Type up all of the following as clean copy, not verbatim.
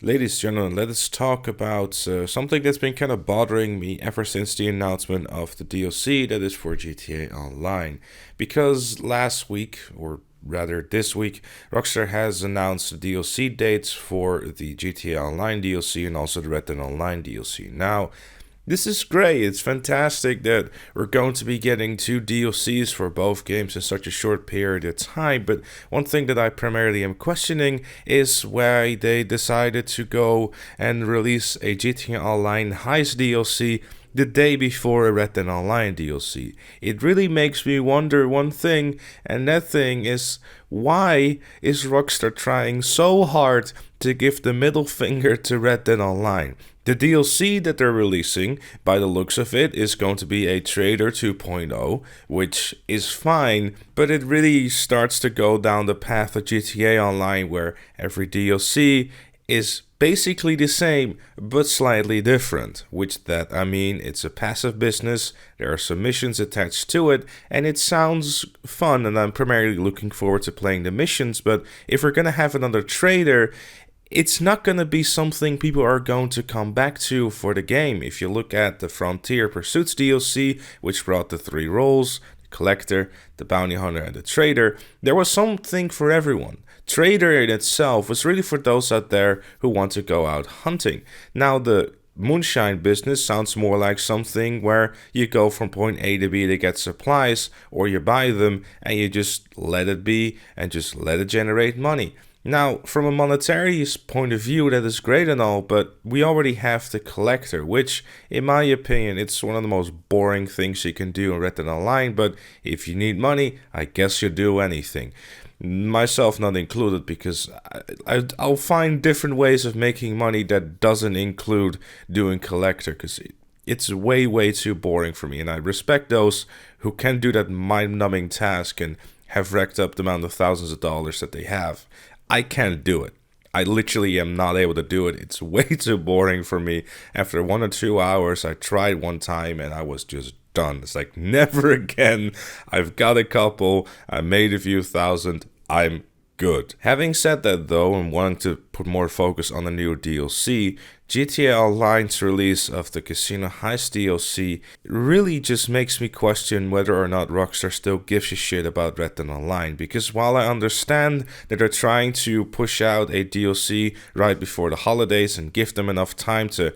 Ladies and gentlemen, let us talk about something that's been kind of bothering me ever since the announcement of the DLC that is for GTA Online. Because last week, or rather this week, Rockstar has announced the DLC dates for the GTA Online DLC and also the Red Dead Online DLC. Now, this is great. It's fantastic that we're going to be getting two DLCs for both games in such a short period of time. But one thing that I primarily am questioning is why they decided to go and release a GTA Online Heist DLC the day before a Red Dead Online DLC. It really makes me wonder one thing, and that thing is, why is Rockstar trying so hard to give the middle finger to Red Dead Online? The DLC that they're releasing, by the looks of it, is going to be a Trader 2.0, which is fine, but it really starts to go down the path of GTA Online where every DLC is basically the same but slightly different, which that I mean it's a passive business, there are some missions attached to it, and it sounds fun, and I'm primarily looking forward to playing the missions. But if we're gonna have another trader, it's not going to be something people are going to come back to for the game. If you look at the Frontier Pursuits DLC, which brought the three roles, the Collector, the Bounty Hunter, and the Trader, there was something for everyone. Trader in itself was really for those out there who want to go out hunting. Now, the Moonshine business sounds more like something where you go from point A to B to get supplies, or you buy them and you just let it be and just let it generate money. Now, from a monetary point of view, that is great and all, but we already have the Collector, which, in my opinion, it's one of the most boring things you can do in Red Dead Online, but if you need money, I guess you do anything. Myself not included, because I'll find different ways of making money that doesn't include doing Collector, because it's way too boring for me, and I respect those who can do that mind-numbing task and have racked up the amount of thousands of dollars that they have. I can't do it. I literally am not able to do it. It's way too boring for me. After 1 or 2 hours, I tried one time and I was just done. It's like, never again. I've got a couple. I made a few thousand. I'm good. Having said that though, and wanting to put more focus on the new DLC, GTA Online's release of the Casino Heist DLC really just makes me question whether or not Rockstar still gives a shit about Red Dead Online, because while I understand that they're trying to push out a DLC right before the holidays and give them enough time to,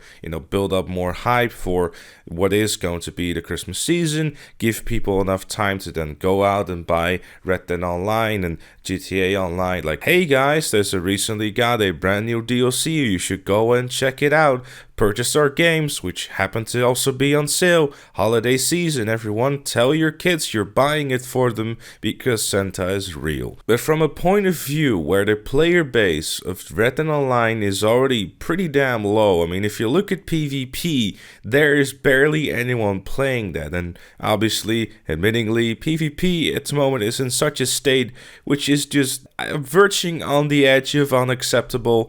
build up more hype for what is going to be the Christmas season, give people enough time to then go out and buy Red Dead Online and GTA Online, like, hey guys, there's a recently got a brand new DLC, you should go and check it out. Purchase our games, which happen to also be on sale. Holiday season, everyone, tell your kids you're buying it for them because Santa is real. But from a point of view where the player base of Red Dead Online is already pretty damn low, I mean, if you look at PvP, there is barely anyone playing that. And obviously, admittingly, PvP at the moment is in such a state which is just verging on the edge of unacceptable.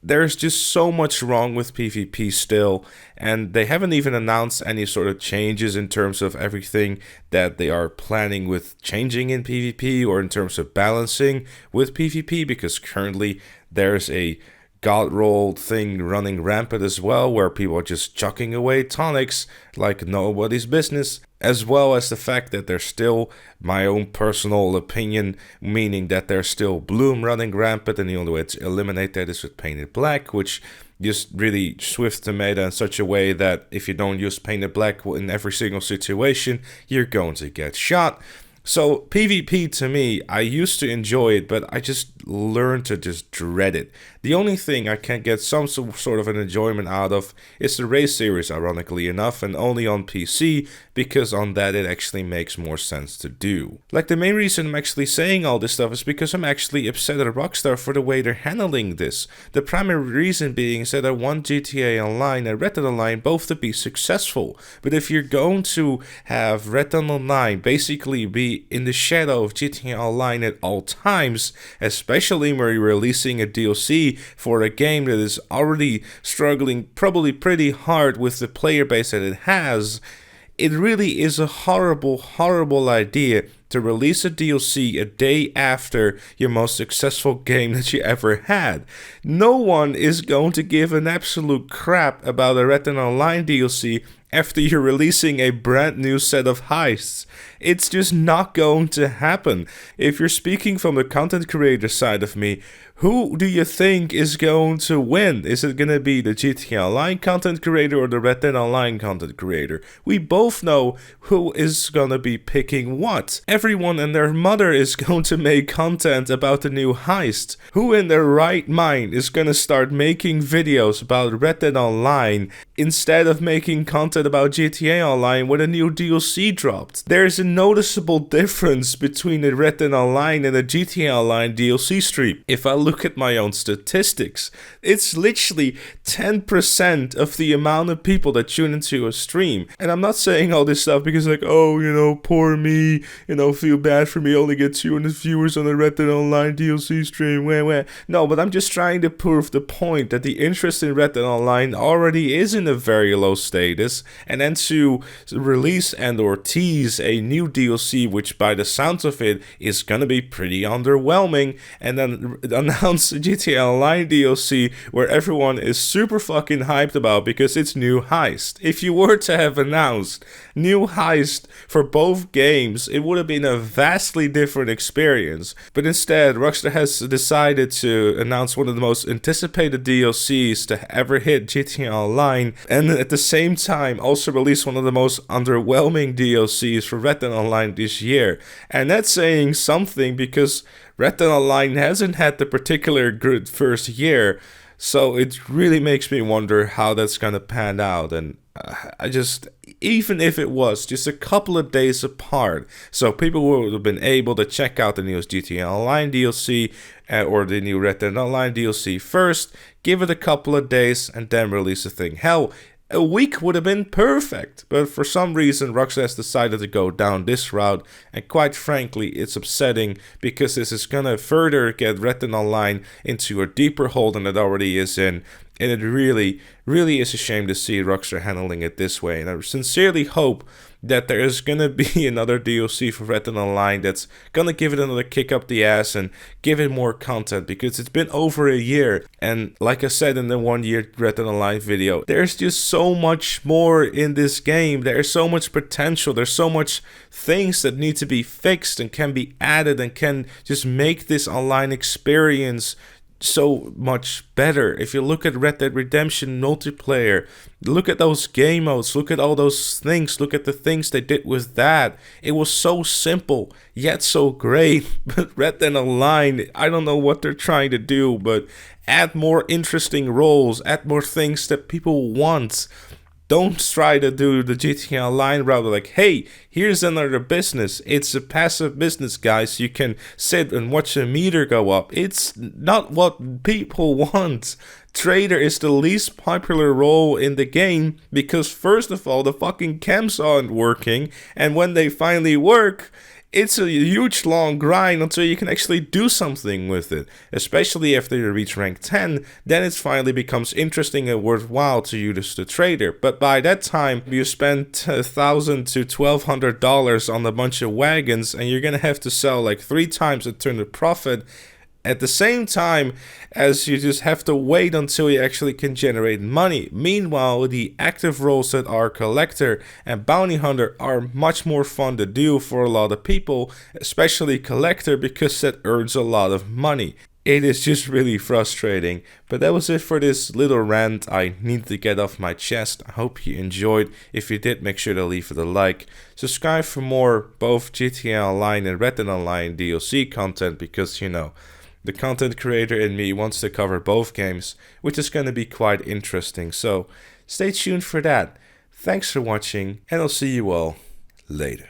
There's just so much wrong with PvP still, and they haven't even announced any sort of changes in terms of everything that they are planning with changing in PvP or in terms of balancing with PvP, because currently there's a god roll thing running rampant as well, where people are just chucking away tonics like nobody's business, as well as the fact that there's still, my own personal opinion, meaning that there's still bloom running rampant, and the only way to eliminate that is with painted black, which just really swifts the meta in such a way that if you don't use painted black in every single situation, you're going to get shot. So PvP, to me, I used to enjoy it, but I just learned to just dread it. The only thing I can get some sort of an enjoyment out of is the race series, ironically enough, and only on PC, because on that it actually makes more sense to do. Like, the main reason I'm actually saying all this stuff is because I'm actually upset at Rockstar for the way they're handling this. The primary reason being is that I want GTA Online and Red Dead Online both to be successful. But if you're going to have Red Dead Online basically be in the shadow of GTA Online at all times, especially when you're releasing a DLC for a game that is already struggling probably pretty hard with the player base that it has, it really is a horrible idea to release a DLC a day after your most successful game that you ever had. No one is going to give an absolute crap about a Red Dead Online DLC after you're releasing a brand new set of heists. It's just not going to happen. If you're speaking from the content creator side of me, who do you think is going to win? Is it going to be the GTA Online content creator or the Red Dead Online content creator? We both know who is going to be picking what. Everyone and their mother is going to make content about the new heist. Who in their right mind is going to start making videos about Red Dead Online instead of making content about GTA Online when a new DLC dropped? There's a noticeable difference between the Red Dead Online and the GTA Online DLC stream. If I look at my own statistics, it's literally 10% of the amount of people that tune into a stream. And I'm not saying all this stuff because like, oh, poor me, feel bad for me, only get 200 viewers on the Red Dead Online DLC stream, No, but I'm just trying to prove the point that the interest in Red Dead Online already is in a very low status, and then to release and or tease a new DLC, which by the sounds of it is gonna be pretty underwhelming, and then announce GTA Online DLC where everyone is super fucking hyped about because it's new heist. If you were to have announced new heist for both games, it would have been a vastly different experience. But instead, Rockstar has decided to announce one of the most anticipated DLCs to ever hit GTA Online, and at the same time also release one of the most underwhelming DLCs for Red Dead Online this year. And that's saying something because Red Dead Online hasn't had the particular good first year, so it really makes me wonder how that's gonna pan out. And even if it was just a couple of days apart, so people would have been able to check out the newest GTA Online DLC or the new Red Dead Online DLC first, give it a couple of days, and then release the thing. Hell, a week would have been perfect, but for some reason Rockstar has decided to go down this route, and quite frankly it's upsetting because this is gonna further get Red Dead Online into a deeper hole than it already is in, and it really is a shame to see Rockstar handling it this way. And I sincerely hope that there is gonna be another DLC for Red Dead Online that's gonna give it another kick up the ass and give it more content, because it's been over a year, and like I said in the 1 year Red Dead Online video, there's just so much more in this game. There's so much potential, there's so much things that need to be fixed and can be added and can just make this online experience so much better. If you look at Red Dead Redemption multiplayer, look at those game modes, look at all those things, look at the things they did with that. It was so simple yet so great. But Red Dead Online, I don't know what they're trying to do, but add more interesting roles, add more things that people want. Don't try to do the GTA Online route like, hey, here's another business. It's a passive business, guys. You can sit and watch a meter go up. It's not what people want. Trader is the least popular role in the game because, first of all, the fucking cams aren't working, and when they finally work, it's a huge long grind until you can actually do something with it. Especially after you reach rank 10, then it finally becomes interesting and worthwhile to use the trader. But by that time, you spend $1,000 to $1,200 on a bunch of wagons, and you're gonna have to sell like 3 times to turn a profit. At the same time as you just have to wait until you actually can generate money. Meanwhile, the active roles that are collector and bounty hunter are much more fun to do for a lot of people, especially collector, because that earns a lot of money. It is just really frustrating. But that was it for this little rant I need to get off my chest. I hope you enjoyed. If you did, make sure to leave it a like. Subscribe for more both GTA Online and Red Dead Online DLC content, because the content creator in me wants to cover both games, which is going to be quite interesting. So stay tuned for that. Thanks for watching, and I'll see you all later.